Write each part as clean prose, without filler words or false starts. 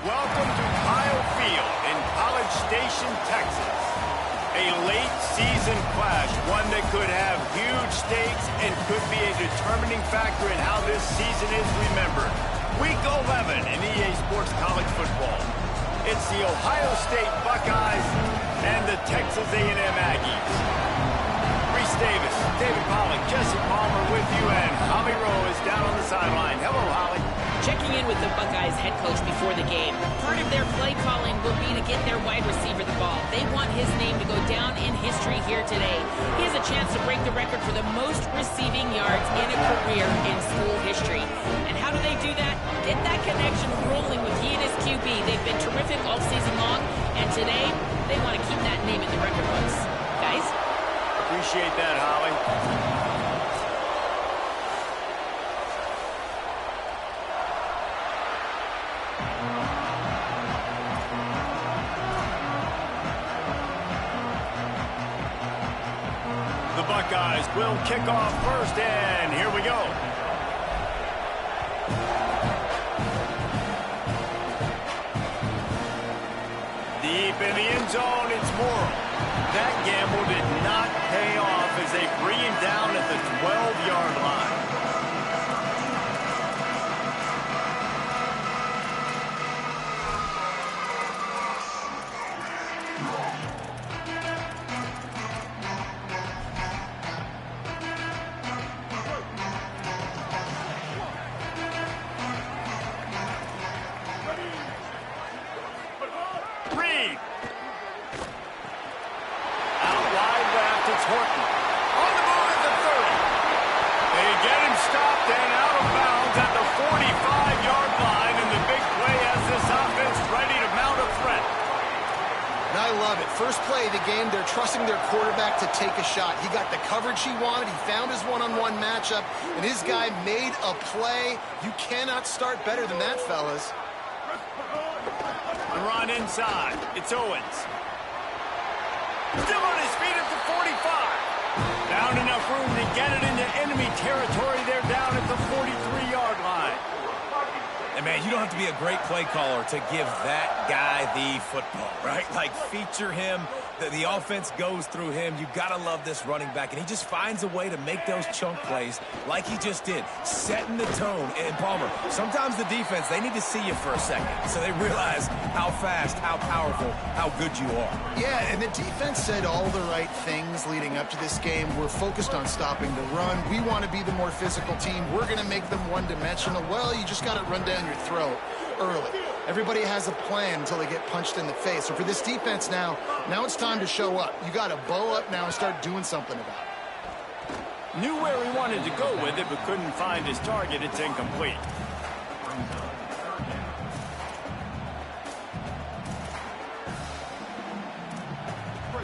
Welcome to Kyle Field in College Station, Texas. A late season clash, one that could have huge stakes and could be a determining factor in how this season is remembered. Week 11 in EA Sports College Football. It's the Ohio State Buckeyes and the Texas A&M Aggies. Reese Davis, David Pollack, Jesse Palmer with you, and Holly Rowe is down on the sideline. Hello, Holly. Checking in with the Buckeyes head coach before the game. Part of their play calling will be to get their wide receiver the ball. They want his name to go down in history here today. He has a chance to break the record for the most receiving yards in a career in school history. And how do they do that? Get that connection rolling with he and his QB. They've been terrific all season long, and today they want to keep that name in the record books. Guys? Appreciate that, Holly. The Buckeyes will kick off first, and here we go. Deep in the end zone, it's Morrill. That gamble did not pay off as they bring him down at the 12-yard line. Reed. Out wide left, it's Horton. On the move at the 30. They get him stopped and out of bounds at the 45-yard line, and the big play has this offense ready to mount a threat. And I love it. First play of the game, they're trusting their quarterback to take a shot. He got the coverage he wanted. He found his one-on-one matchup, and his guy made a play. You cannot start better than that, fellas. The run inside. It's Owens. Still on his feet at the 45. Found enough room to get it into enemy territory. They're down at the 43-yard line. And, man, you don't have to be a great play caller to give that guy the football, right? Like, feature him. The offense goes through him. You got to love this running back. And he just finds a way to make those chunk plays like he just did, setting the tone. And, Palmer, sometimes the defense, they need to see you for a second so they realize how fast, how powerful, how good you are. Yeah, and the defense said all the right things leading up to this game. We're focused on stopping the run. We want to be the more physical team. We're going to make them one-dimensional. Well, you just got to run down your throat early. Everybody has a plan until they get punched in the face. So for this defense now it's time to show up. You got to bow up now and start doing something about it. Knew where he wanted to go with it, but couldn't find his target. It's incomplete.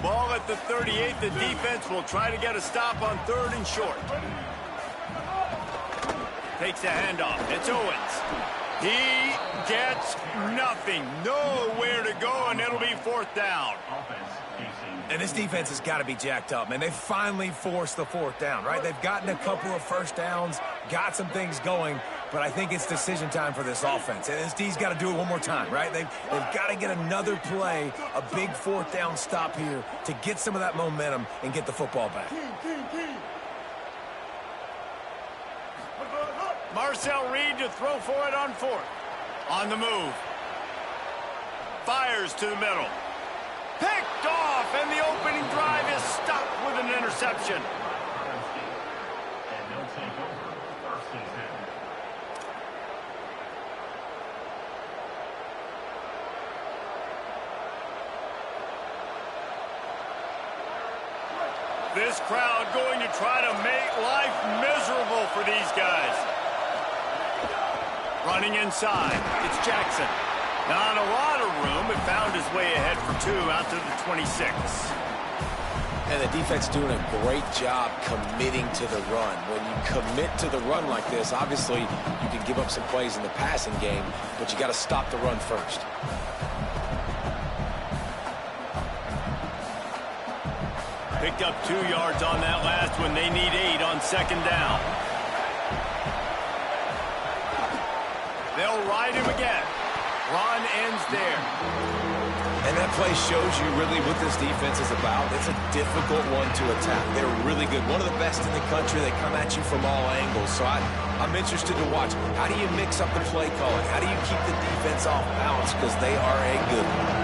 Ball at the 38. The defense will try to get a stop on 3rd and short. Takes the handoff. It's Owens. He gets nothing. Nowhere to go, and it'll be 4th down. And this defense has got to be jacked up, man. They finally forced the 4th down, right? They've gotten a couple of first downs, got some things going, but I think it's decision time for this offense. And this D's got to do it one more time, right? They've got to get another play, a big 4th down stop here to get some of that momentum and get the football back. Marcel Reed to throw for it on 4th. On the move. Fires to the middle. Picked off, and the opening drive is stopped with an interception. This crowd going to try to make life miserable for these guys. Running inside, it's Jackson. Not a lot of room, but found his way ahead for 2 out to the 26. And the defense doing a great job committing to the run. When you commit to the run like this, obviously you can give up some plays in the passing game, but you got to stop the run first. Picked up 2 yards on that last one. They need 8 on 2nd down. They'll ride him again. Run ends there. And that play shows you really what this defense is about. It's a difficult one to attack. They're really good. One of the best in the country. They come at you from all angles. So I'm interested to watch. How do you mix up the play calling? How do you keep the defense off balance? Because they are a good one.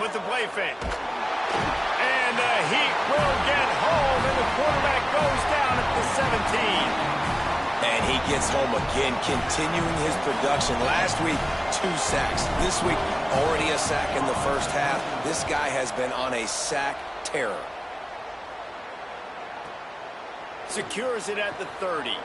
With the play fake. And the Heat will get home, and the quarterback goes down at the 17. And he gets home again, continuing his production. Last week, 2 sacks. This week, already a sack in the first half. This guy has been on a sack terror. Secures it at the 30.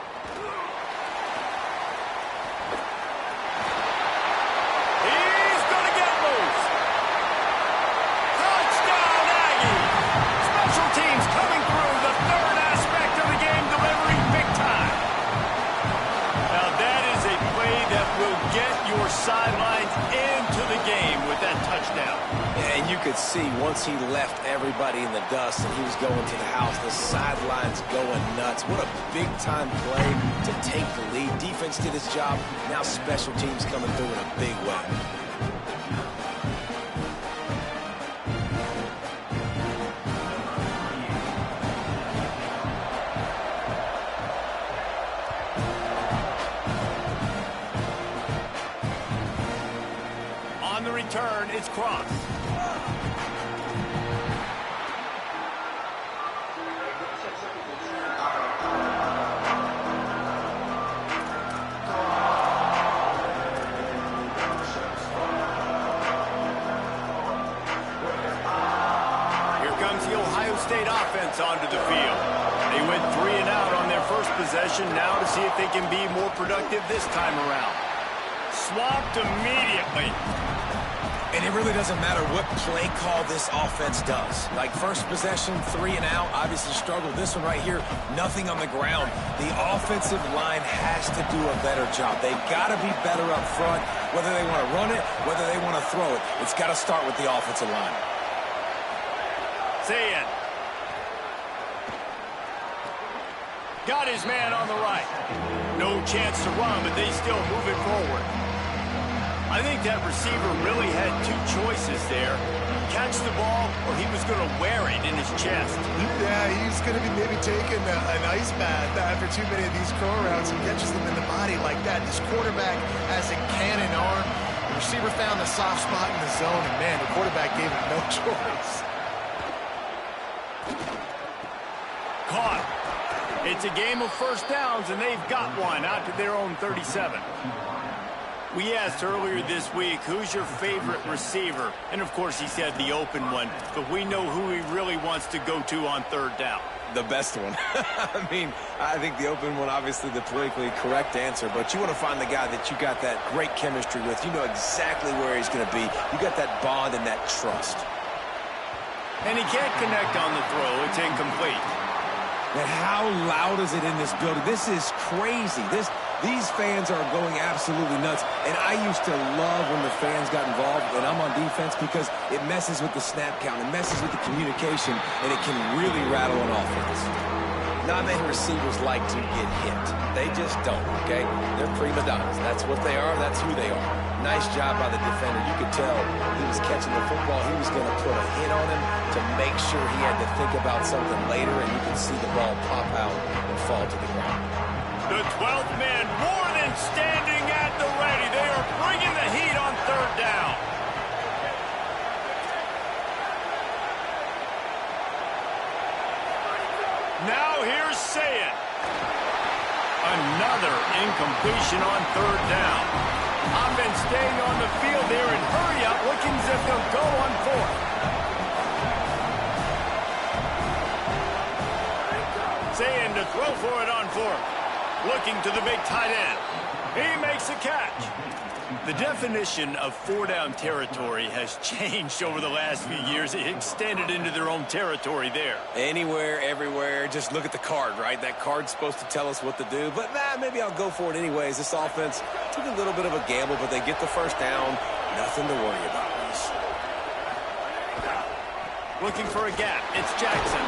Sidelines into the game with that touchdown. And you could see once he left everybody in the dust and he was going to the house, the sidelines going nuts. What a big-time play to take the lead. Defense did his job. Now special teams coming through in a big way. Turn, it's cross. Here comes the Ohio State offense onto the field. They went 3 and out on their first possession. Now to see if they can be more productive this time around. Swapped immediately. And it really doesn't matter what play call this offense does. Like first possession, 3 and out, obviously struggled. This one right here, nothing on the ground. The offensive line has to do a better job. They've got to be better up front, whether they want to run it, whether they want to throw it. It's got to start with the offensive line. Say it. Got his man on the right. No chance to run, but they still move it forward. I think that receiver really had 2 choices there. Catch the ball, or he was going to wear it in his chest. Yeah, he's going to be maybe taking an ice bath after too many of these throw routes and catches them in the body like that. This quarterback has a cannon arm. The receiver found the soft spot in the zone, and man, the quarterback gave him no choice. Caught. It's a game of first downs, and they've got one out to their own 37. We asked earlier this week, who's your favorite receiver? And, of course, he said the open one. But we know who he really wants to go to on third down. The best one. I mean, I think the open one, obviously the politically correct answer. But you want to find the guy that you got that great chemistry with. You know exactly where he's going to be. You got that bond and that trust. And he can't connect on the throw. It's incomplete. And how loud is it in this building? This is crazy. These fans are going absolutely nuts. And I used to love when the fans got involved, and I'm on defense, because it messes with the snap count. It messes with the communication, and it can really rattle an offense. Not many receivers like to get hit. They just don't, okay? They're prima donnas. That's what they are. That's who they are. Nice job by the defender. You could tell he was catching the football. He was going to put a hit on him to make sure he had to think about something later, and you can see the ball pop out and fall to the ground. The 12th man more than standing at the ready. They are bringing the heat on third down. Now here's Sayed. Another incompletion on third down. Offense staying on the field there and hurry up, looking as if they'll go on fourth. Sayed to throw for it on fourth. Looking to the big tight end. He makes a catch. The definition of 4-down territory has changed over the last few years. It extended into their own territory there. Anywhere, everywhere. Just look at the card, right? That card's supposed to tell us what to do. But, maybe I'll go for it anyways. This offense took a little bit of a gamble, but they get the first down. Nothing to worry about, Reese. Looking for a gap. It's Jackson.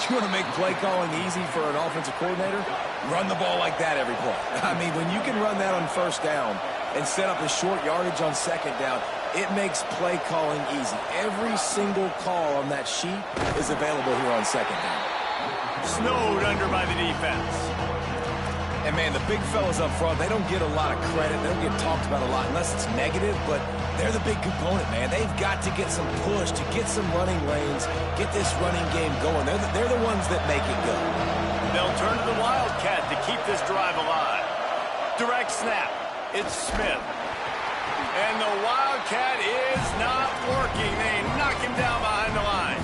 You want to make play calling easy for an offensive coordinator? Run the ball like that every play. I mean, when you can run that on first down and set up a short yardage on second down, it makes play calling easy. Every single call on that sheet is available here on second down. Snowed under by the defense. And, man, the big fellas up front, they don't get a lot of credit. They don't get talked about a lot unless it's negative, but they're the big component, man. They've got to get some push, to get some running lanes, get this running game going. They're the ones that make it go. They'll turn to the Wildcat to keep this drive alive. Direct snap. It's Smith. And the Wildcat is not working. They knock him down behind the line.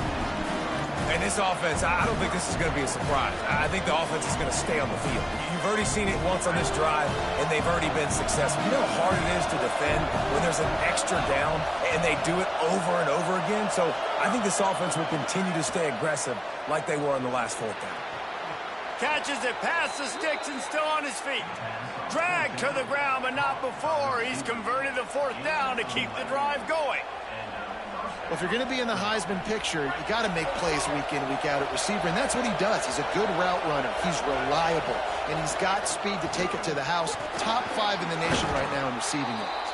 And this offense, I don't think this is going to be a surprise. I think the offense is going to stay on the field. You've already seen it once on this drive, and they've already been successful. You know how hard it is to defend when there's an extra down, and they do it over and over again? So I think this offense will continue to stay aggressive like they were on the last fourth down. Catches it past the sticks and still on his feet. Dragged to the ground, but not before. He's converted the fourth down to keep the drive going. Well, if you're going to be in the Heisman picture, you got to make plays week in, week out at receiver, and that's what he does. He's a good route runner. He's reliable, and he's got speed to take it to the house. Top 5 in the nation right now in receiving yards.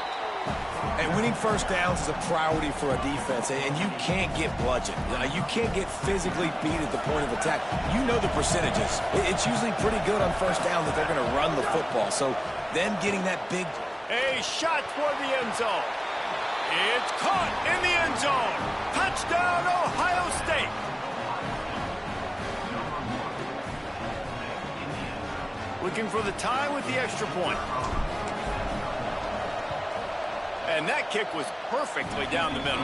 And winning first downs is a priority for a defense, and you can't get bludgeoned. You can't get physically beat at the point of attack. You know the percentages. It's usually pretty good on first down that they're going to run the football. So then getting that big... A shot toward the end zone. It's caught in the end zone. Touchdown, Ohio State. Looking for the tie with the extra point. And that kick was perfectly down the middle.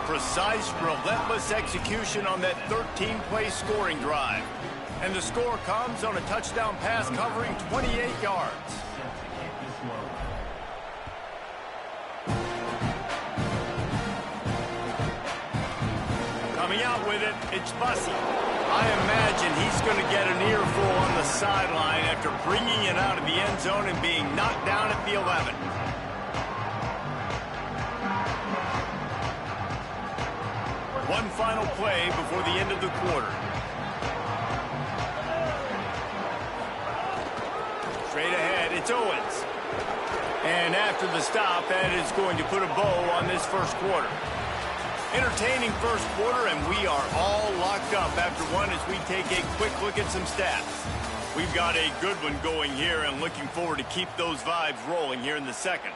Precise, relentless execution on that 13-play scoring drive. And the score comes on a touchdown pass covering 28 yards. Coming out with it, it's Bussey. I imagine he's going to get an earful on the sideline after bringing it out of the end zone and being knocked down at the 11. One final play before the end of the quarter. Straight ahead, it's Owens. And after the stop, that is going to put a bow on this first quarter. Entertaining first quarter, and we are all locked up after one as we take a quick look at some stats. We've got a good one going here and looking forward to keep those vibes rolling here in the second.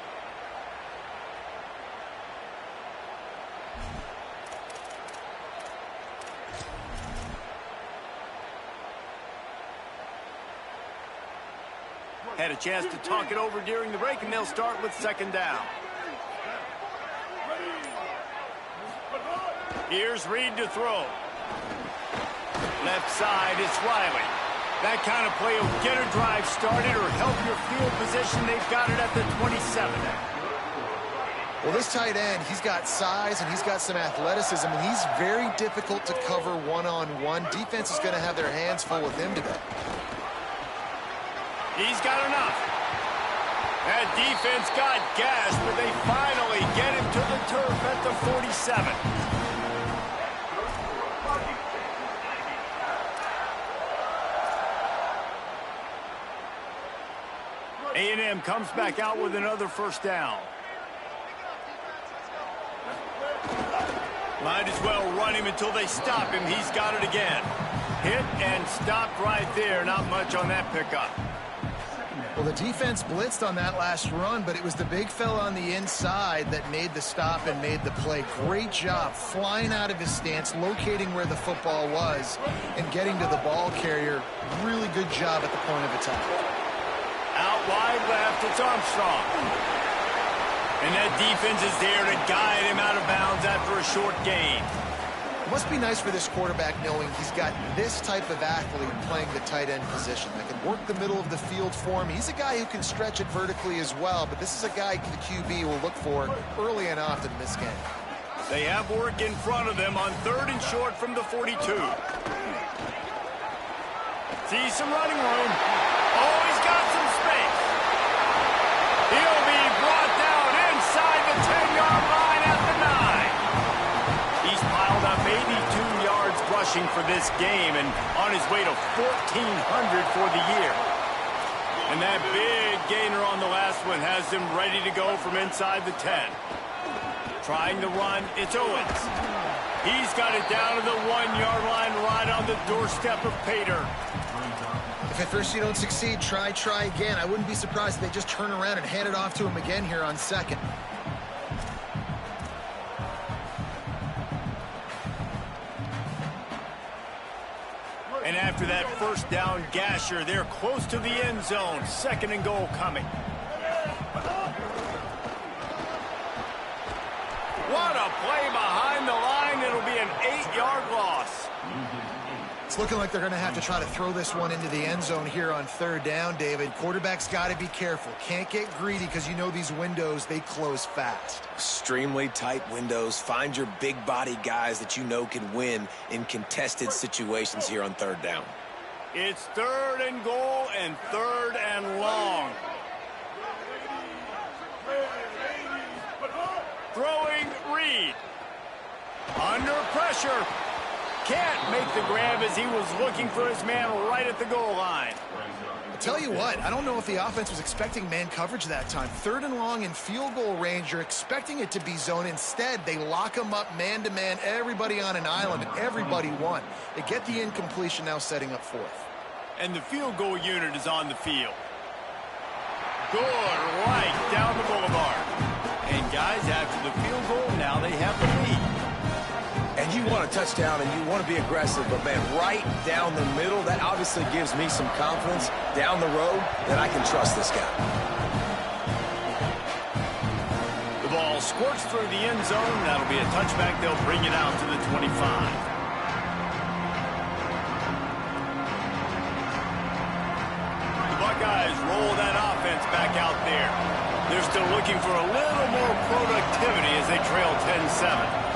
Had a chance to talk it over during the break, and they'll start with second down. Here's Reed to throw. Left side, it's Riley. That kind of play will get a drive started or help your field position. They've got it at the 27. Well, this tight end, he's got size and he's got some athleticism, and he's very difficult to cover one-on-one. Defense is going to have their hands full with him today. He's got enough. That defense got gashed, but they finally get him to the turf at the 47. A&M comes back out with another first down. Might as well run him until they stop him. He's got it again. Hit and stopped right there. Not much on that pickup. Well, the defense blitzed on that last run, but it was the big fella on the inside that made the stop and made the play. Great job flying out of his stance, locating where the football was, and getting to the ball carrier. Really good job at the point of attack. Out wide left, it's Armstrong. And that defense is there to guide him out of bounds after a short gain. It must be nice for this quarterback knowing he's got this type of athlete playing the tight end position that can work the middle of the field for him. He's a guy who can stretch it vertically as well, but this is a guy the QB will look for early and often in this game. They have work in front of them on 3rd and short from the 42. See some running room. Oh, he's got some space. He'll be brought down inside the 10-yard line at the 9. He's piled up rushing for this game and on his way to 1,400 for the year. And that big gainer on the last one has him ready to go from inside the 10. Trying to run, it's Owens. He's got it down to the 1-yard line right on the doorstep of Pater. If at first you don't succeed, try again. I wouldn't be surprised if they just turn around and hand it off to him again here on second. And after that first down gasher, they're close to the end zone. 2nd and goal coming. What a play behind the line. It'll be an 8-yard loss. It's looking like they're going to have to try to throw this one into the end zone here on 3rd down, David. Quarterback's got to be careful. Can't get greedy because you know these windows, they close fast. Extremely tight windows. Find your big body guys that you know can win in contested situations here on 3rd down. It's 3rd and goal and 3rd and long. Throwing Reed. Under pressure. Can't make the grab as he was looking for his man right at the goal line. I'll tell you what, I don't know if the offense was expecting man coverage that time. 3rd and long in field goal range, you're expecting it to be zone. Instead, they lock them up man-to-man, everybody on an island, and everybody won. They get the incompletion, now setting up 4th. And the field goal unit is on the field. Good right down the boulevard. And guys, after the field goal, now they have the lead. And you want a touchdown and you want to be aggressive, but man, right down the middle, that obviously gives me some confidence down the road that I can trust this guy. The ball squirts through the end zone. That'll be a touchback. They'll bring it out to the 25. The Buckeyes roll that offense back out there. They're still looking for a little more productivity as they trail 10-7.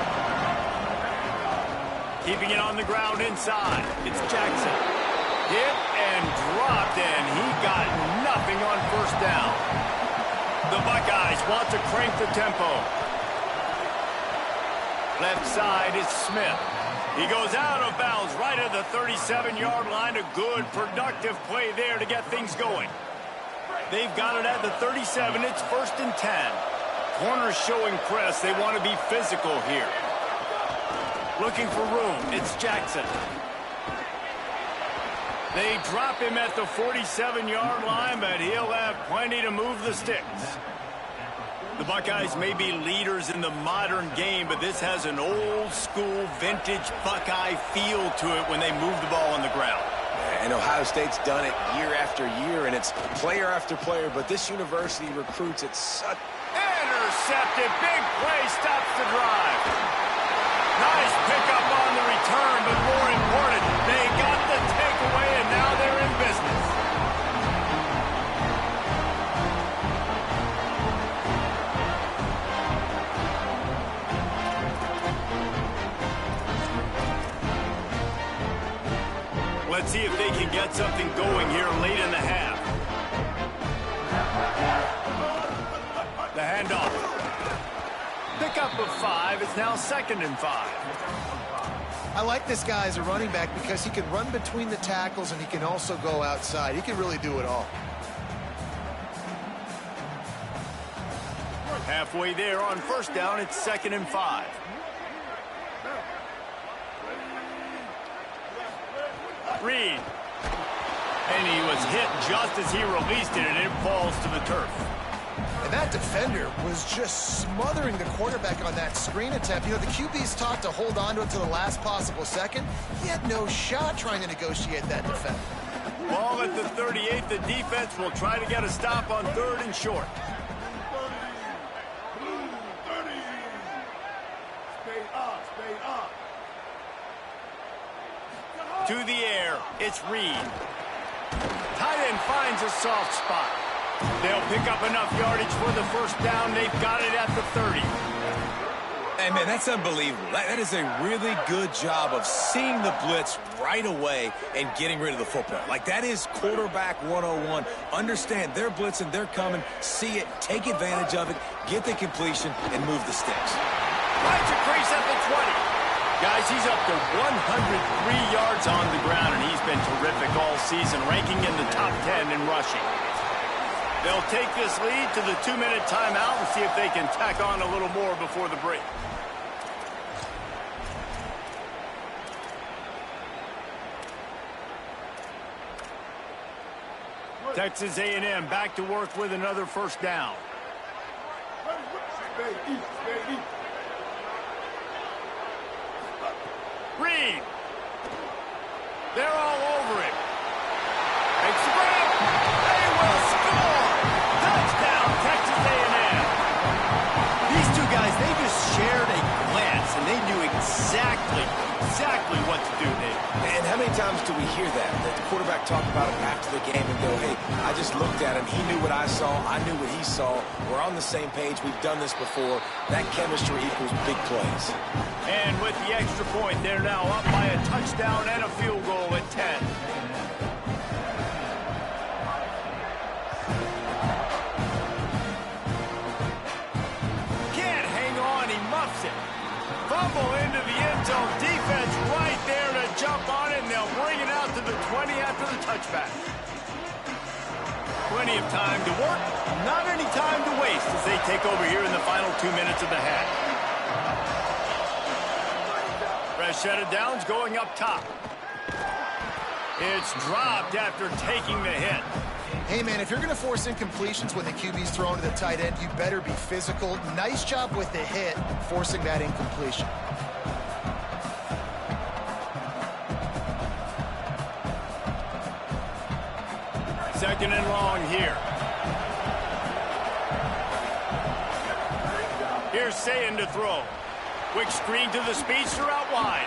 Keeping it on the ground inside. It's Jackson. Hit and dropped, and he got nothing on 1st down. The Buckeyes want to crank the tempo. Left side is Smith. He goes out of bounds right at the 37-yard line. A good, productive play there to get things going. They've got it at the 37. It's 1st and 10. Corners showing press. They want to be physical here. Looking for room. It's Jackson. They drop him at the 47-yard line, but he'll have plenty to move the sticks. The Buckeyes may be leaders in the modern game, but this has an old-school, vintage Buckeye feel to it when they move the ball on the ground. And Ohio State's done it year after year, and it's player after player, but this university recruits at such... Intercepted. Big play. Stops the drive. Nice pickup on the return, but more important, they got the takeaway, and now they're in business. Let's see if they can get something going here late in the half. The handoff. Pickup of 5. It's now 2nd and 5. I like this guy as a running back because he can run between the tackles and he can also go outside. He can really do it all. Halfway there on 1st down, it's 2nd and 5. Reed. And he was hit just as he released it, and it falls to the turf. And that defender was just smothering the quarterback on that screen attempt. You know, the QB's taught to hold on to it to the last possible second. He had no shot trying to negotiate that defender. Ball at the 38. The defense will try to get a stop on 3rd and short. To the air, it's Reed. Tight end finds a soft spot. They'll pick up enough yardage for the 1st down. They've got it at the 30. Hey, man, that's unbelievable. That is a really good job of seeing the blitz right away and getting rid of the football. Like, that is quarterback 101. Understand they're blitzing, they're coming, see it, take advantage of it, get the completion, and move the sticks. Finds a crease at the 20. Guys, he's up to 103 yards on the ground, and he's been terrific all season, ranking in the top 10 in rushing. They'll take this lead to the 2-minute timeout and see if they can tack on a little more before the break. Texas A&M back to work with another first down. Reed. They're all over it. Makes the break. They will score. Touchdown, Texas A&M. These two guys, they just shared a glance, and they knew exactly what to do, Dave. And how many times do we hear that? That the quarterback talk about him after the game and go, hey, I just looked at him. He knew what I saw. I knew what he saw. We're on the same page. We've done this before. That chemistry equals big plays. And with the extra point, they're now up by a touchdown and a field goal at 10. Can't hang on. He muffs it. Fumble into the end zone. Defense right there to jump on it, and they'll bring it out to the 20 after the touchback. Plenty of time to work, not any time to waste as they take over here in the final 2 minutes of the half. Fresh set of downs going up top. It's dropped after taking the hit. Hey, man, if you're going to force incompletions when the QB's thrown to the tight end, you better be physical. Nice job with the hit, forcing that incompletion. Second and long here. Here's Sayin to throw. Quick screen to the speedster out wide.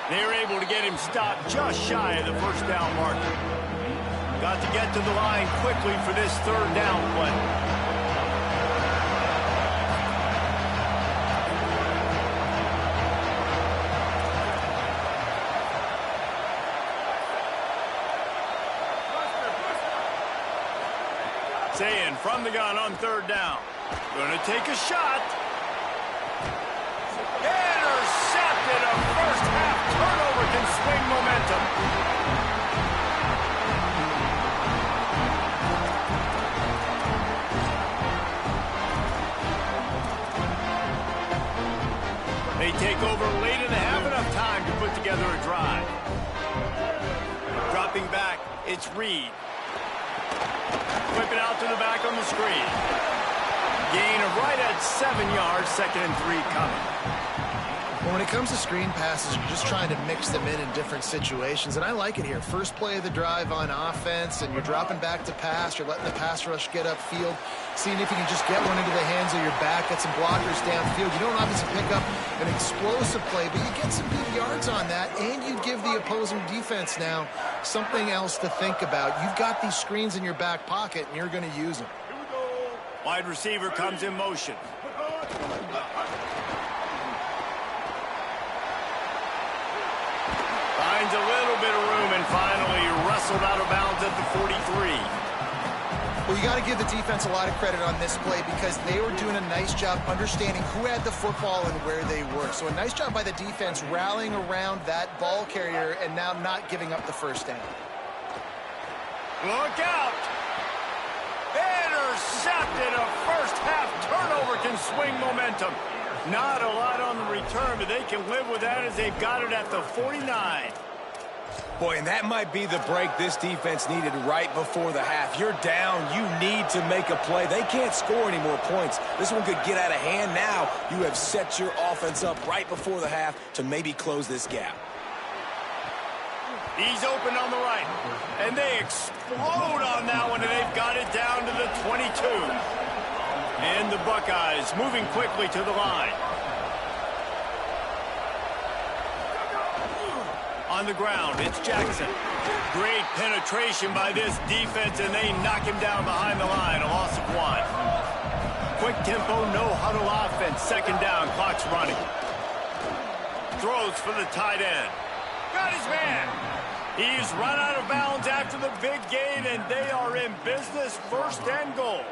They're able to get him stopped just shy of the first down marker. Got to get to the line quickly for this third down play. Sayin from the gun on third down. Gonna take a shot. Intercepted. A first half turnover can swing momentum. They take over late in the half, enough time to put together a drive. Dropping back, it's Reed. Flip it out to the back on the screen. Gain of right at 7 yards, 2nd and 3 coming. Well, when it comes to screen passes, you're just trying to mix them in different situations, and I like it here. First play of the drive on offense, and you're dropping back to pass. You're letting the pass rush get upfield, seeing if you can just get one into the hands of your back, get some blockers downfield. You don't obviously pick up an explosive play, but you get some big yards on that, and you give the opposing defense now something else to think about. You've got these screens in your back pocket, and you're going to use them. Wide receiver comes in motion. Finds a little bit of room and finally wrestled out of bounds at the 43. Well, you got to give the defense a lot of credit on this play because they were doing a nice job understanding who had the football and where they were. So a nice job by the defense rallying around that ball carrier and now not giving up the first down. Look out! Intercepted. A first half turnover can swing momentum. Not a lot on the return, but they can live with that as they've got it at the 49. Boy, and that might be the break this defense needed right before the half. You're down. You need to make a play. They can't score any more points. This one could get out of hand now. You have set your offense up right before the half to maybe close this gap. He's open on the right, and they explode on that one, and they've got it down to the 22. And the Buckeyes moving quickly to the line. On the ground, it's Jackson. Great penetration by this defense, and they knock him down behind the line. A loss of 1. Quick tempo, no huddle offense. Second down, clock's running. Throws for the tight end. Got his man. He's run out of bounds after the big gain, and they are in business. First and goal.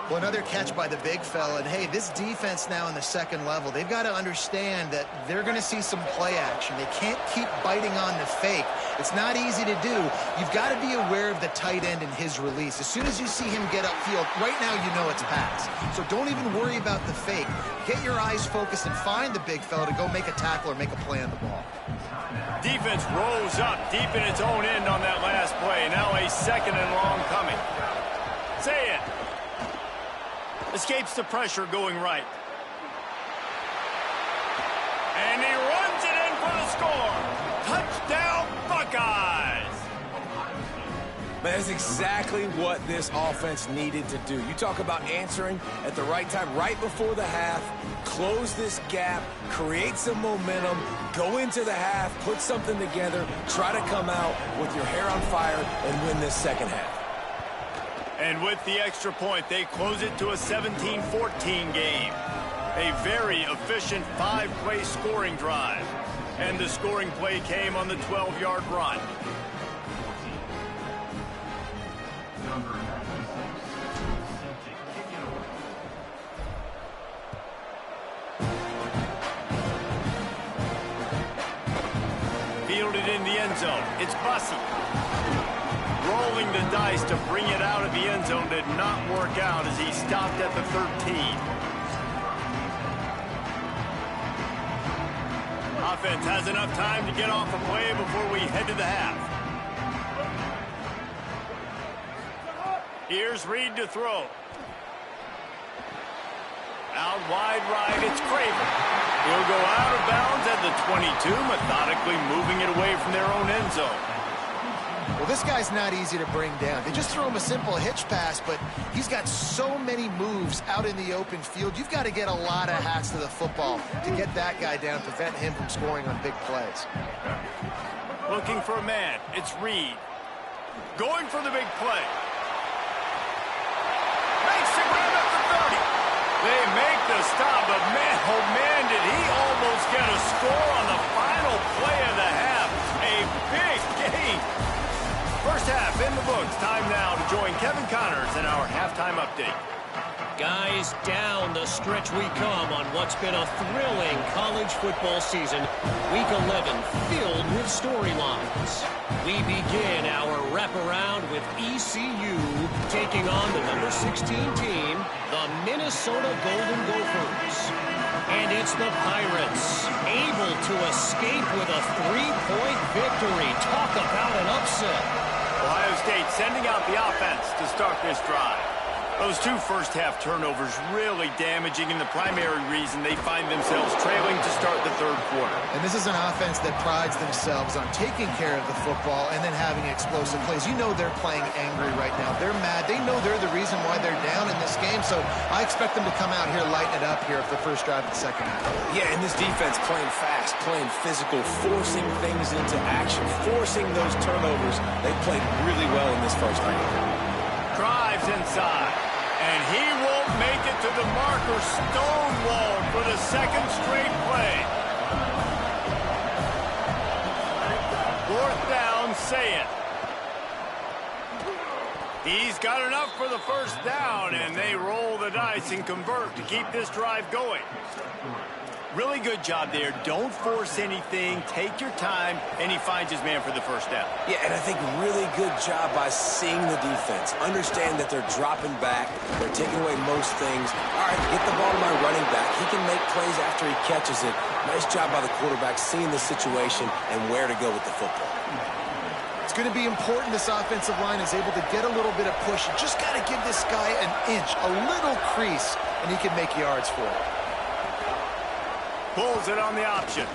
Well, another catch by the big fella. And, hey, this defense now in the second level, they've got to understand that they're going to see some play action. They can't keep biting on the fake. It's not easy to do. You've got to be aware of the tight end and his release. As soon as you see him get upfield, right now you know it's pass. So don't even worry about the fake. Get your eyes focused and find the big fella to go make a tackle or make a play on the ball. Defense rolls up deep in its own end on that last play. Now a second and long coming. Say it. Escapes the pressure going right. And he runs it in for the score. Touchdown, Buckeyes. That's exactly what this offense needed to do. You talk about answering at the right time, right before the half, close this gap, create some momentum, go into the half, put something together, try to come out with your hair on fire and win this second half. And with the extra point, they close it to a 17-14 game. A very efficient 5-play scoring drive. And the scoring play came on the 12-yard run. Fielded in the end zone. It's Bussey. Rolling the dice to bring it out of the end zone did not work out as he stopped at the 13. Offense has enough time to get off a play before we head to the half. Here's Reed to throw. Out wide right, it's Craven. He'll go out of bounds at the 22, methodically moving it away from their own end zone. Well, this guy's not easy to bring down. They just throw him a simple hitch pass, but he's got so many moves out in the open field. You've got to get a lot of hats to the football to get that guy down, prevent him from scoring on big plays. Looking for a man. It's Reed. Going for the big play. Makes the grab at the 30. They make the stop, but man, oh man, did he almost get a score on the final play of the half. A big game. First half in the books. Time now to join Kevin Connors in our halftime update. Guys, down the stretch we come on what's been a thrilling college football season. Week 11 filled with storylines. We begin our wraparound with ECU taking on the number 16 team, the Minnesota Golden Gophers. And it's the Pirates, able to escape with a 3-point victory. Talk about an upset. Ohio State sending out the offense to start this drive. Those two first-half turnovers really damaging, and the primary reason they find themselves trailing to start the third quarter. And this is an offense that prides themselves on taking care of the football and then having explosive plays. You know they're playing angry right now. They're mad. They know they're the reason why they're down in this game, so I expect them to come out here, lighten it up here for the first drive of the second half. Yeah, and this defense playing fast, playing physical, forcing things into action, forcing those turnovers. They played really well in this first half. Drives inside. And he won't make it to the marker. Stonewalled for the second straight play. Fourth down, say it. He's got enough for the first down, and they roll the dice and convert to keep this drive going. Really good job there. Don't force anything. Take your time, and he finds his man for the first down. Yeah, and I think really good job by seeing the defense. Understand that they're dropping back. They're taking away most things. All right, get the ball to my running back. He can make plays after he catches it. Nice job by the quarterback seeing the situation and where to go with the football. It's going to be important this offensive line is able to get a little bit of push. You just got to give this guy an inch, a little crease, and he can make yards for it. Pulls it on the option.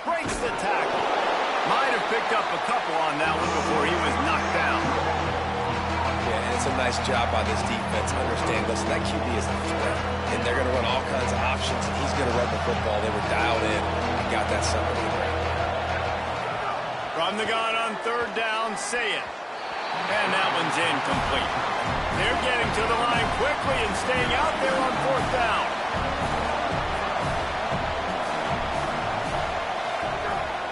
Breaks the tackle. Might have picked up a couple on that one before he was knocked down. Yeah, and it's a nice job by this defense. Understand, listen, that QB is a threat. And they're going to run all kinds of options, and he's going to run the football. They were dialed in and got that somebody around. From the gun on third down, say it. And that one's incomplete. They're getting to the line quickly and staying out there on fourth down.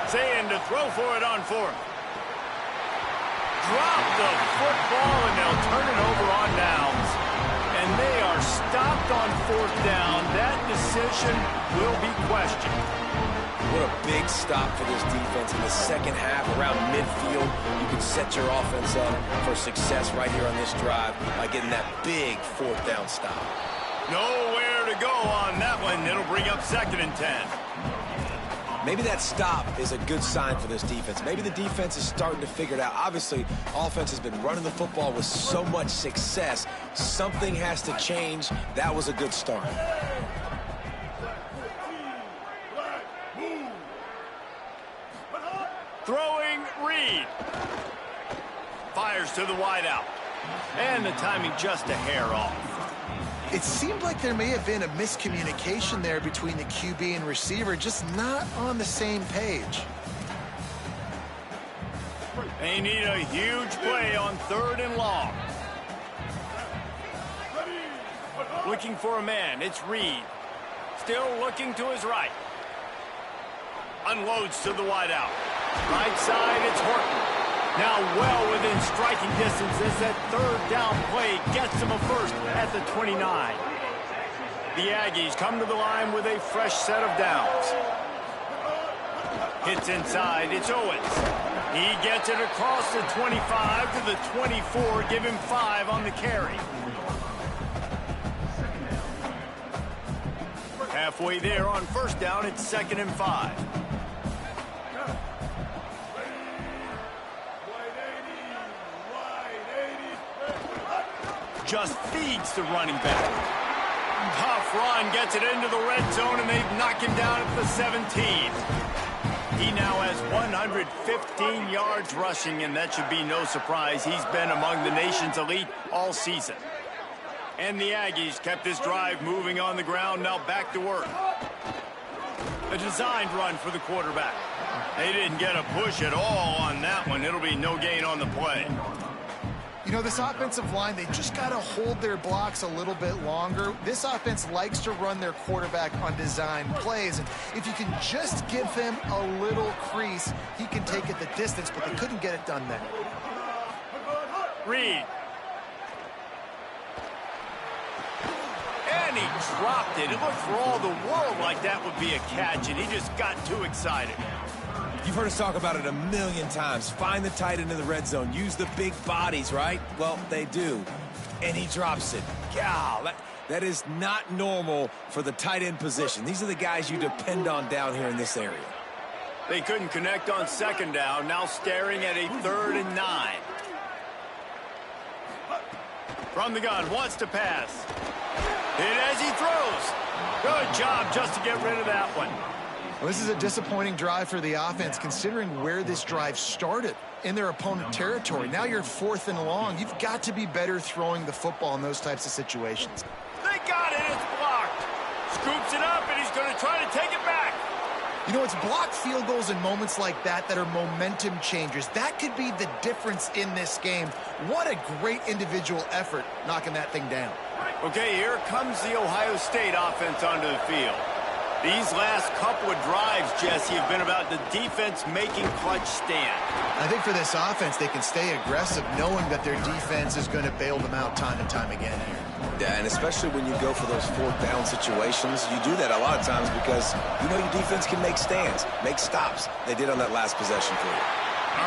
Saying to throw for it on fourth. Drop the football, and they'll turn it over on downs. And And they are stopped on 4th down. That decision will be questioned. What a big stop for this defense in the second half. Around midfield, you can set your offense up for success right here on this drive by getting that big 4th down stop. Nowhere to go on that one. It'll bring up 2nd and 10. Maybe that stop is a good sign for this defense. Maybe the defense is starting to figure it out. Obviously, offense has been running the football with so much success. Something has to change. That was a good start. Throwing Reed. Fires to the wideout. And the timing just a hair off. It seemed like there may have been a miscommunication there between the QB and receiver, just not on the same page. They need a huge play on 3rd and long. Looking for a man, it's Reed. Still looking to his right. Unloads to the wideout. Right side, it's Horton. Now well within striking distance as that 3rd down play gets him a first at the 29. The Aggies come to the line with a fresh set of downs. Hits inside, it's Owens. He gets it across the 25 to the 24, give him 5 on the carry. Halfway there on 1st down, it's 2nd and 5. Just feeds the running back. Tough run, gets it into the red zone, and they've knocked him down at the 17. He now has 115 yards rushing, and that should be no surprise. He's been among the nation's elite all season. And the Aggies kept this drive moving on the ground, now back to work. A designed run for the quarterback. They didn't get a push at all on that one. It'll be no gain on the play. You know, this offensive line, they just got to hold their blocks a little bit longer. This offense likes to run their quarterback on design plays. And if you can just give him a little crease, he can take it the distance, but they couldn't get it done there. Reed. And he dropped it. It looked for all the world like that would be a catch, and he just got too excited. You've heard us talk about it a million times. Find the tight end in the red zone. Use the big bodies, right? Well, they do. And he drops it. God, that is not normal for the tight end position. These are the guys you depend on down here in this area. They couldn't connect on 2nd down. Now staring at a 3rd and 9. From the gun, wants to pass. Hit as he throws. Good job just to get rid of that one. Well, this is a disappointing drive for the offense, considering where this drive started in their opponent territory. Now you're 4th and long. You've got to be better throwing the football in those types of situations. They got it. It's blocked. Scoops it up, and he's going to try to take it back. You know, it's blocked field goals in moments like that that are momentum changers. That could be the difference in this game. What a great individual effort knocking that thing down. Okay, here comes the Ohio State offense onto the field. These last couple of drives, Jesse, have been about the defense making clutch stand. I think for this offense, they can stay aggressive knowing that their defense is going to bail them out time and time again here. Yeah, and especially when you go for those 4th down situations, you do that a lot of times because you know your defense can make stands, make stops. They did on that last possession for you.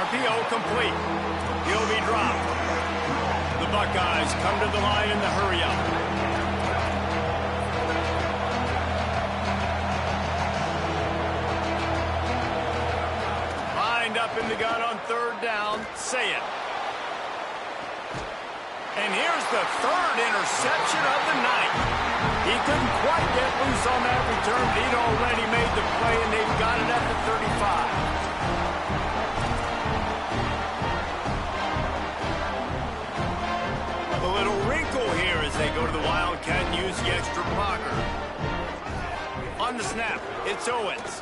RPO complete. He'll be dropped. The Buckeyes come to the line in the hurry-up. Up in the gun on 3rd down, say it. And here's the 3rd interception of the night. He couldn't quite get loose on that return, but he'd already made the play, and they've got it at the 35. A little wrinkle here as they go to the Wildcat and use the extra blocker. On the snap, it's Owens.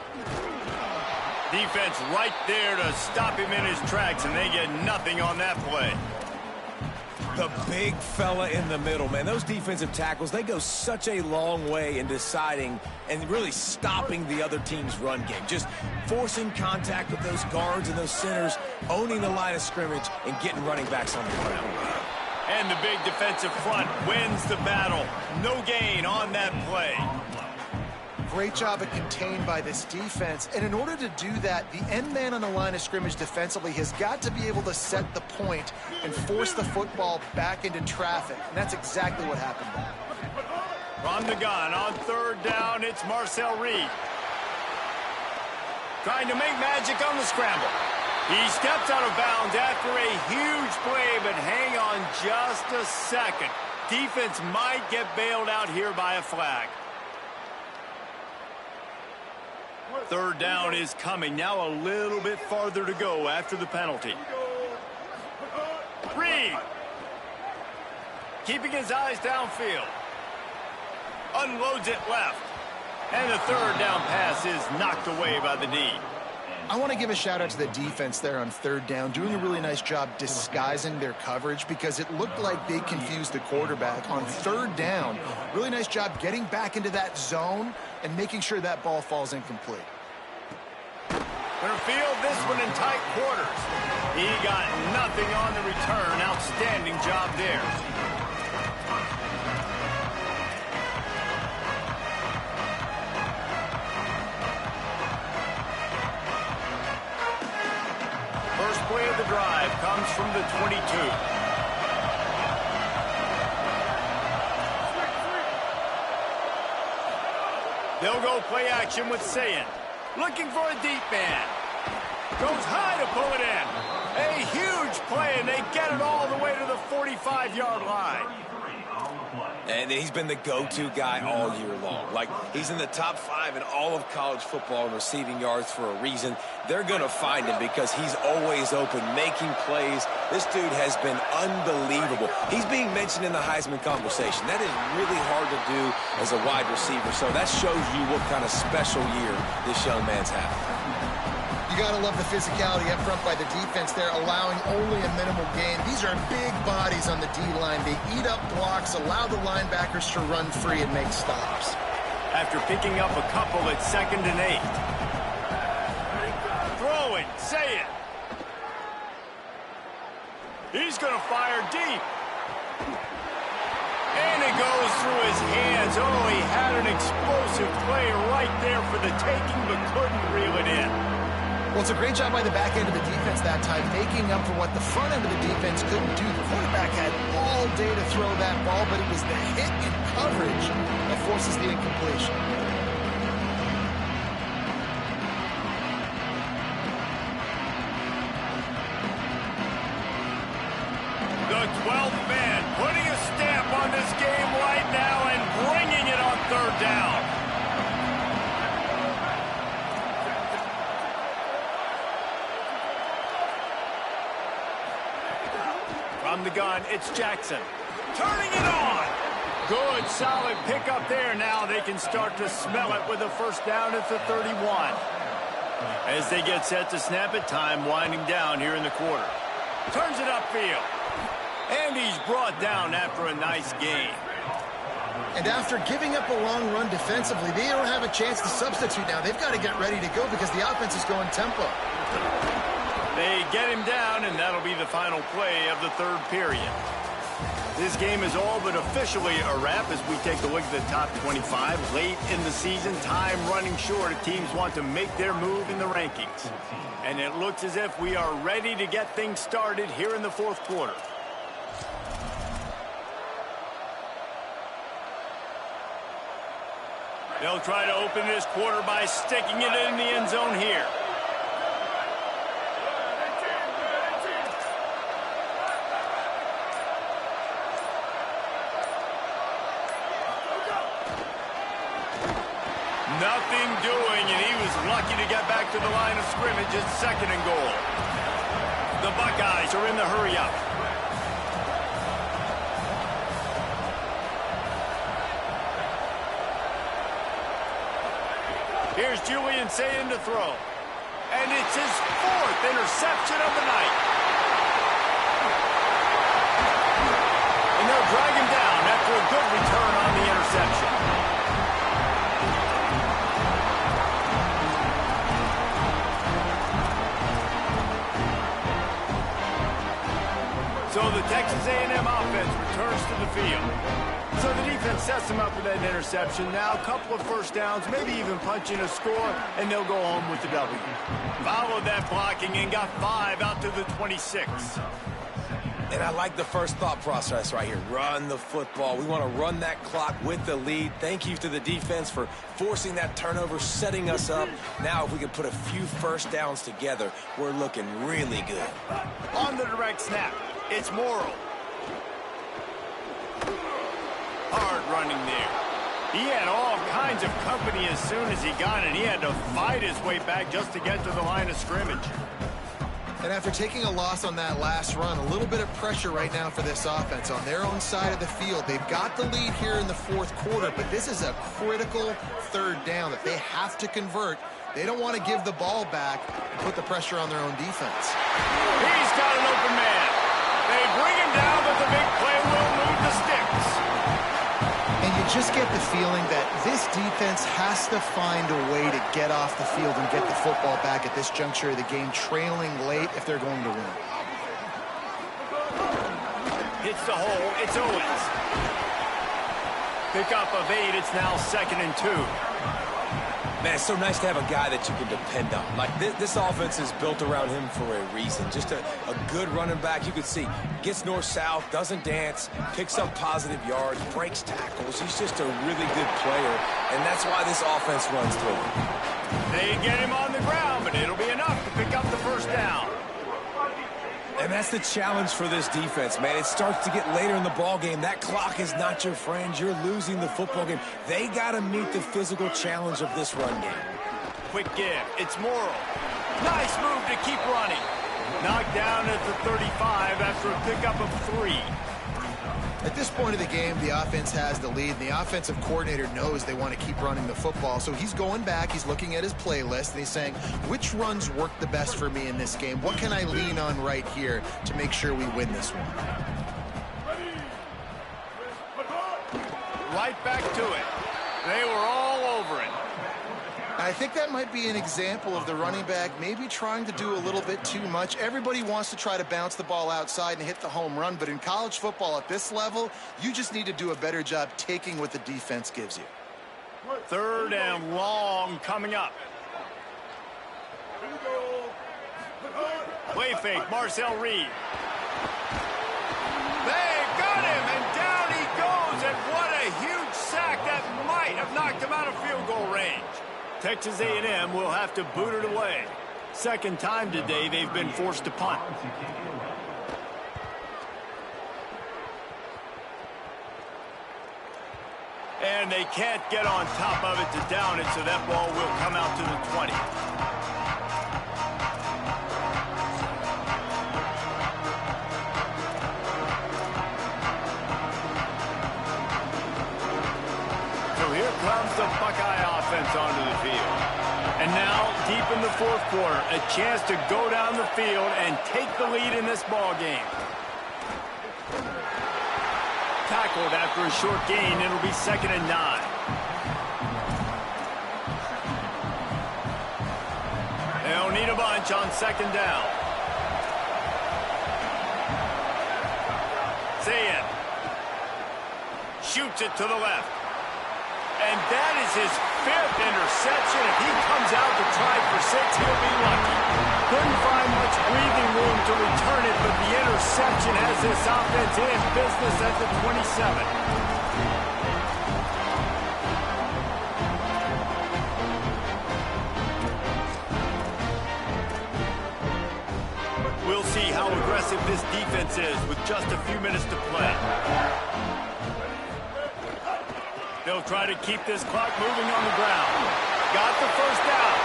Defense right there to stop him in his tracks, and they get nothing on that play. The big fella in the middle, man. Those defensive tackles, they go such a long way in deciding and really stopping the other team's run game. Just forcing contact with those guards and those centers, owning the line of scrimmage, and getting running backs on the ground. And the big defensive front wins the battle. No gain on that play. Great job of contained by this defense. And in order to do that, the end man on the line of scrimmage defensively has got to be able to set the point and force the football back into traffic. And that's exactly what happened there. From the gun on third down, it's Marcel Reed. Trying to make magic on the scramble. He steps out of bounds after a huge play, but hang on just a second. Defense might get bailed out here by a flag. Third down is coming. Now a little bit farther to go after the penalty. Reed. Keeping his eyes downfield. Unloads it left. And the third down pass is knocked away by the D. I want to give a shout out to the defense there on third down, doing a really nice job disguising their coverage because it looked like they confused the quarterback on third down. Really nice job getting back into that zone and making sure that ball falls incomplete. Gonna field this one in tight quarters. He got nothing on the return. Outstanding job there. First play of the drive comes from the 22. They'll go play action with Sayin. Looking for a deep man. Goes high to pull it in. A huge play, and they get it all the way to the 45-yard line. And he's been the go-to guy all year long. Like, he's in the top 5 in all of college football in receiving yards for a reason. They're going to find him because he's always open, making plays. This dude has been unbelievable. He's being mentioned in the Heisman conversation. That is really hard to do as a wide receiver. So that shows you what kind of special year this young man's having. You got to love the physicality up front by the defense there, allowing only a minimal gain. These are big bodies on the D-line. They eat up blocks, allow the linebackers to run free and make stops. After picking up a couple at 2nd and 8. Throwing, say it. He's going to fire deep. And it goes through his hands. Oh, he had an explosive play right there for the taking, but couldn't reel it in. Well, it's a great job by the back end of the defense that time, making up for what the front end of the defense couldn't do. The quarterback had all day to throw that ball, but it was the hit and coverage that forces the incompletion. The 12th man putting a stamp on this game right now and bringing it on third down. From the gun, it's Jackson. Turning it on. Good, solid pickup there. Now they can start to smell it with a first down at the 31. As they get set to snap it, time winding down here in the quarter. Turns it upfield. And he's brought down after a nice gain. And after giving up a long run defensively, they don't have a chance to substitute now. They've got to get ready to go because the offense is going tempo. They get him down, and that'll be the final play of the third period. This game is all but officially a wrap as we take a look at the top 25. Late in the season, time running short. Teams want to make their move in the rankings. And it looks as if we are ready to get things started here in the fourth quarter. They'll try to open this quarter by sticking it in the end zone here. Nothing doing, and he was lucky to get back to the line of scrimmage at 2nd and goal. The Buckeyes are in the hurry-up. Here's Julian Sayin to throw. And it's his 4th interception of the night. And they'll drag him down after a good return on the interception. So the Texas A&M offense returns to the field. So the defense sets them up with that interception. Now a couple of first downs, maybe even punching a score, and they'll go home with the W. Followed that blocking and got 5 out to the 26. And I like the first thought process right here. Run the football. We want to run that clock with the lead. Thank you to the defense for forcing that turnover, setting us up. Now if we can put a few first downs together, we're looking really good. On the direct snap, it's Morrill. Hard running there. He had all kinds of company as soon as he got it. He had to fight his way back just to get to the line of scrimmage. And after taking a loss on that last run, a little bit of pressure right now for this offense on their own side of the field. They've got the lead here in the fourth quarter, but this is a critical third down that they have to convert. They don't want to give the ball back and put the pressure on their own defense. He's got an open man. They bring him down, but the big play will move the sticks. And you just get the feeling that this defense has to find a way to get off the field and get the football back at this juncture of the game, trailing late if they're going to win. Hits the hole. It's Owens. Pick up of 8. It's now 2nd and 2. Man, it's so nice to have a guy that you can depend on. Like, this offense is built around him for a reason. Just a good running back. You can see, gets north-south, doesn't dance, picks up positive yards, breaks tackles. He's just a really good player, and that's why this offense runs through him. They get him on the ground, but it'll be enough to pick up the first down. And that's the challenge for this defense, man. It starts to get later in the ball game. That clock is not your friend. You're losing the football game. They got to meet the physical challenge of this run game. Quick give. It's Morrill. Nice move to keep running. Knocked down at the 35 after a pickup of 3. At this point of the game, the offense has the lead, and the offensive coordinator knows they want to keep running the football. So he's going back, he's looking at his playlist, and he's saying, which runs work the best for me in this game? What can I lean on right here to make sure we win this one? Right back to it. They were all over it. I think that might be an example of the running back maybe trying to do a little bit too much. Everybody wants to try to bounce the ball outside and hit the home run, but in college football at this level, you just need to do a better job taking what the defense gives you. 3rd and long coming up. Play fake, Marcel Reed. They got him, and down he goes, and what a huge sack that might have knocked him out of field goal range. Texas A&M will have to boot it away. 2nd time today they've been forced to punt. And they can't get on top of it to down it, so that ball will come out to the 20. Here comes the Buckeye offense onto the field. And now, deep in the fourth quarter, a chance to go down the field and take the lead in this ball game. Tackled after a short gain. It'll be 2nd and 9. They'll need a bunch on 2nd down. Zayn shoots it to the left. And that is his 5th interception. If he comes out to try for 6, he'll be lucky. Couldn't find much breathing room to return it, but the interception has this offense in business at the 27. We'll see how aggressive this defense is with just a few minutes to play. They'll try to keep this clock moving on the ground. Got the first down.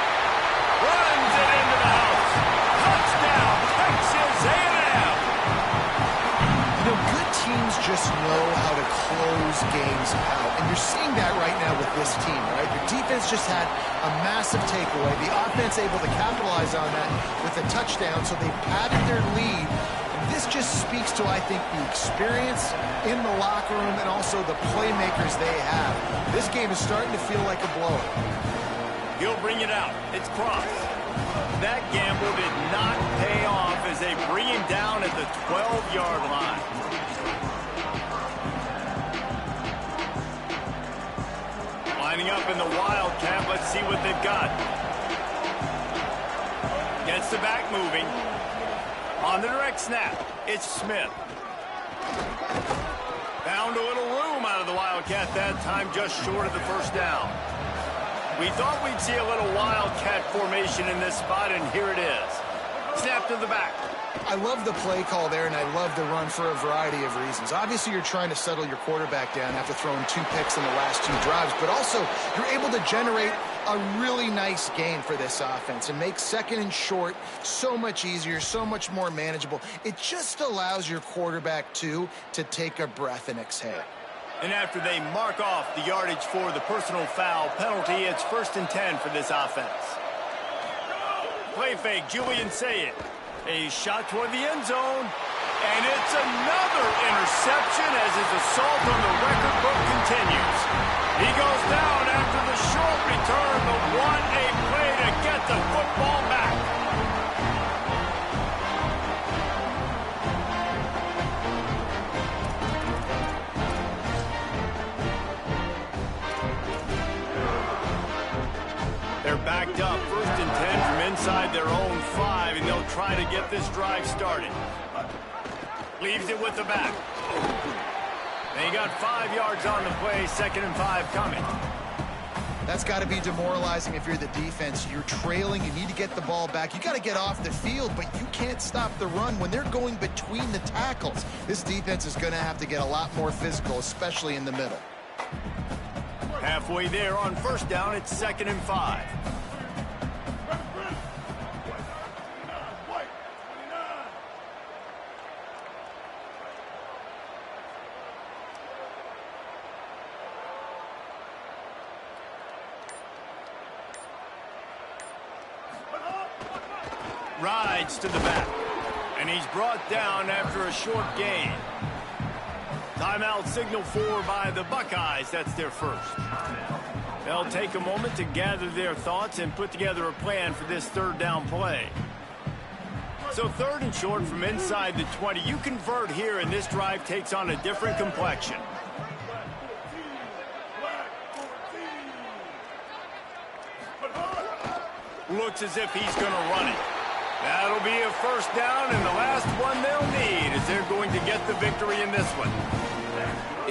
Runs it into the house. Touchdown, Texas A&M. You know, good teams just know how to close games out. And you're seeing that right now with this team, right? The defense just had a massive takeaway. The offense able to capitalize on that with a touchdown, so they padded their lead. This just speaks to, I think, the experience in the locker room and also the playmakers they have. This game is starting to feel like a blowout. He'll bring it out. It's Cross. That gamble did not pay off as they bring him down at the 12-yard line. Lining up in the Wildcat. Let's see what they've got. Gets the back moving. On the direct snap, it's Smith. Found a little room out of the Wildcat that time, just short of the first down. We thought we'd see a little Wildcat formation in this spot, and here it is. Snap to the back. I love the play call there, and I love the run for a variety of reasons. Obviously, you're trying to settle your quarterback down after throwing 2 picks in the last 2 drives, but also you're able to generate a really nice gain for this offense and make second and short so much easier, so much more manageable. It just allows your quarterback, too, to take a breath and exhale. And after they mark off the yardage for the personal foul penalty, it's 1st and 10 for this offense. Play fake, Julian Sayed. A shot toward the end zone. And it's another interception as his assault on the record book continues. He goes down after the short return, but what a play to get the football back. They're backed up, 1st and 10 from inside their own 5, and they'll try to get this drive started. Leaves it with the back. They got 5 yards on the play, 2nd and 5 coming. That's got to be demoralizing if you're the defense. You're trailing, you need to get the ball back. You got to get off the field, but you can't stop the run when they're going between the tackles. This defense is going to have to get a lot more physical, especially in the middle. Halfway there on 1st down, it's 2nd and 5. Rides to the back, and he's brought down after a short gain. Timeout signal for by the Buckeyes. That's their first. They'll take a moment to gather their thoughts and put together a plan for this 3rd down play. So 3rd and short from inside the 20. You convert here, and this drive takes on a different complexion. Looks as if he's going to run it. That'll be a 1st down, and the last one they'll need is they're going to get the victory in this one.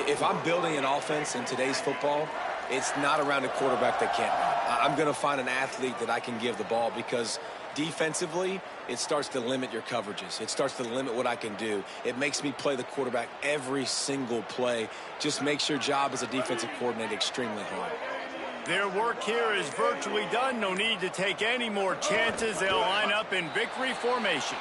If I'm building an offense in today's football, it's not around a quarterback that can't run. I'm going to find an athlete that I can give the ball because defensively, it starts to limit your coverages. It starts to limit what I can do. It makes me play the quarterback every single play. Just makes your job as a defensive coordinator extremely hard. Their work here is virtually done. No need to take any more chances. They'll line up in victory formation.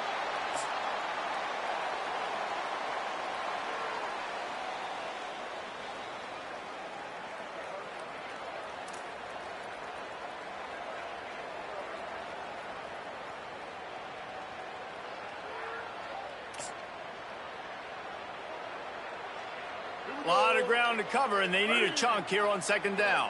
A lot of ground to cover, and they need a chunk here on 2nd down.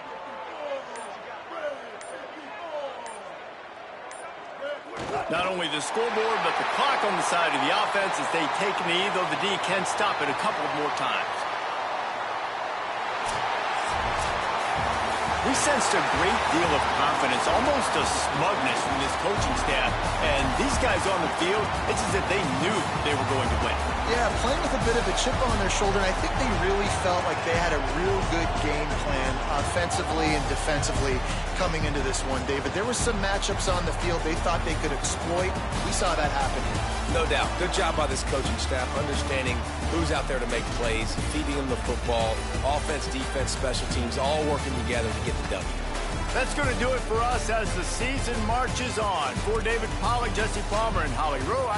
Not only the scoreboard, but the clock on the side of the offense as they take a knee, though the D can stop it a couple more times. We sensed a great deal of confidence, almost a smugness from this coaching staff. And these guys on the field, it's as if they knew they were going to win. Yeah, playing with a bit of a chip on their shoulder, and I think they really felt like they had a real good game plan offensively and defensively coming into this one, David. There were some matchups on the field they thought they could exploit. We saw that happen here. No doubt. Good job by this coaching staff, understanding who's out there to make plays, feeding them the football, offense, defense, special teams, all working together to get the W. That's going to do it for us as the season marches on. For David Pollack, Jesse Palmer, and Holly Rowe.